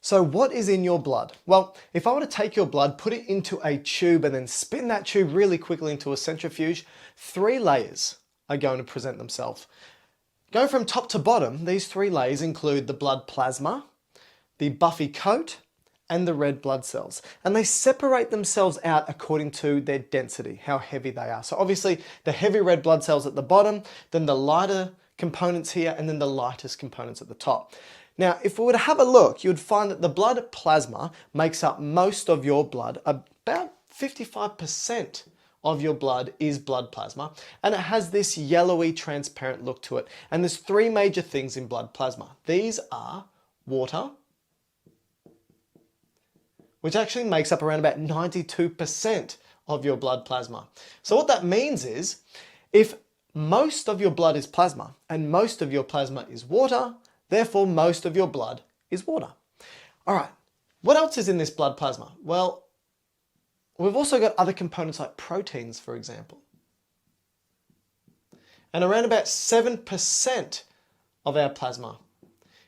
So what is in your blood? Well, if I were to take your blood, put it into a tube and then spin that tube really quickly into a centrifuge, 3 layers are going to present themselves. Going from top to bottom, these 3 layers include the blood plasma, the buffy coat, and the red blood cells. And they separate themselves out according to their density, how heavy they are. So obviously the heavy red blood cells at the bottom, then the lighter components here, and then the lightest components at the top. Now, if we were to have a look, you would find that the blood plasma makes up most of your blood. About 55% of your blood is blood plasma, and it has this yellowy transparent look to it. And there's 3 major things in blood plasma. These are water, which actually makes up around about 92% of your blood plasma. So what that means is, if most of your blood is plasma and most of your plasma is water, therefore most of your blood is water. All right, what else is in this blood plasma? Well, we've also got other components like proteins, for example. And around about 7% of our plasma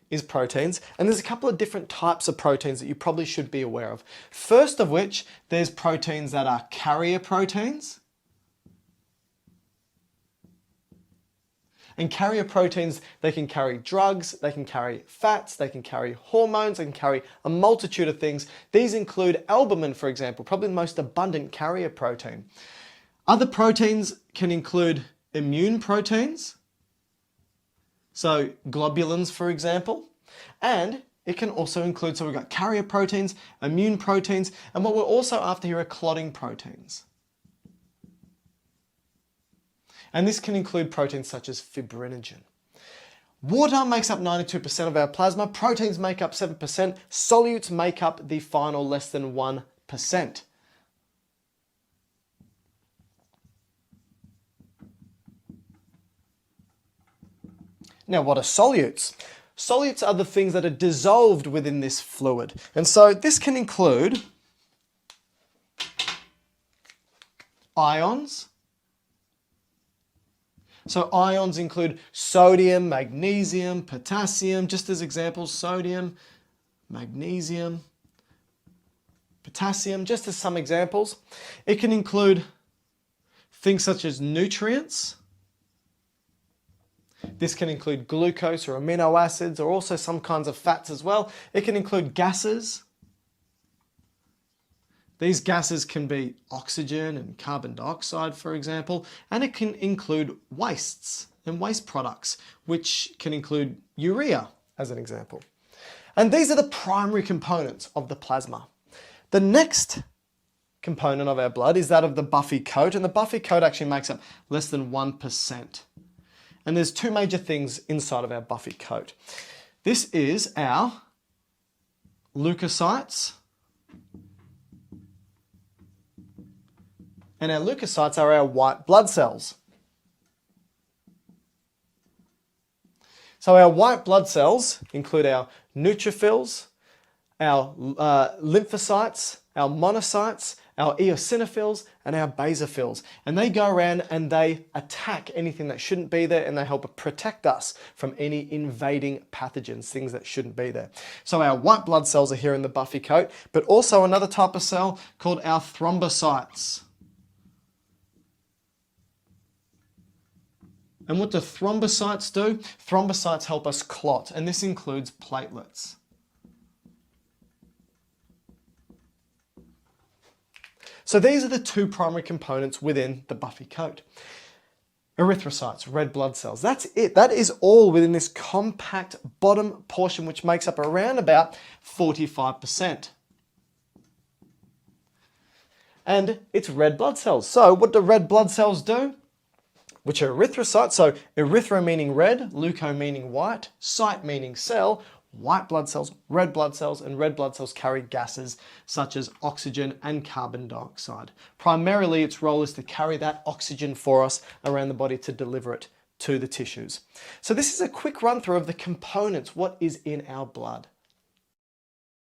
is proteins, and there's a couple of different types of proteins that you probably should be aware of. First of which, there's proteins that are carrier proteins. And carrier proteins, they can carry drugs, they can carry fats, they can carry hormones, they can carry a multitude of things. These include albumin, for example, probably the most abundant carrier protein. Other proteins can include immune proteins, so globulins, for example, and it can also include, so we've got carrier proteins, immune proteins, and what we're also after here are clotting proteins. And this can include proteins such as fibrinogen. Water makes up 92% of our plasma, proteins make up 7%, solutes make up the final less than 1%. Now, what are solutes? Solutes are the things that are dissolved within this fluid. And so this can include ions. So ions include sodium, magnesium, potassium, just as examples, sodium, magnesium, potassium, just as some examples. It can include things such as nutrients. This can include glucose or amino acids, or also some kinds of fats as well. It can include gases. These gases can be oxygen and carbon dioxide, for example, and it can include wastes and waste products, which can include urea, as an example. And these are the primary components of the plasma. The next component of our blood is that of the buffy coat, and the buffy coat actually makes up less than 1%. And there's 2 major things inside of our buffy coat. This is our leukocytes. And our leukocytes are our white blood cells. So our white blood cells include our neutrophils, our lymphocytes, our monocytes, our eosinophils, and our basophils. And they go around and they attack anything that shouldn't be there, and they help protect us from any invading pathogens, things that shouldn't be there. So our white blood cells are here in the buffy coat, but also another type of cell called our thrombocytes. And what do thrombocytes do? Thrombocytes help us clot, and this includes platelets. So these are the 2 primary components within the buffy coat. Erythrocytes, red blood cells, that's it. That is all within this compact bottom portion, which makes up around about 45%. And it's red blood cells. So what do red blood cells do? Which are erythrocytes, so erythro meaning red, leuko meaning white, cyte meaning cell, white blood cells, and red blood cells carry gases such as oxygen and carbon dioxide. Primarily, its role is to carry that oxygen for us around the body to deliver it to the tissues. So this is a quick run through of the components, what is in our blood.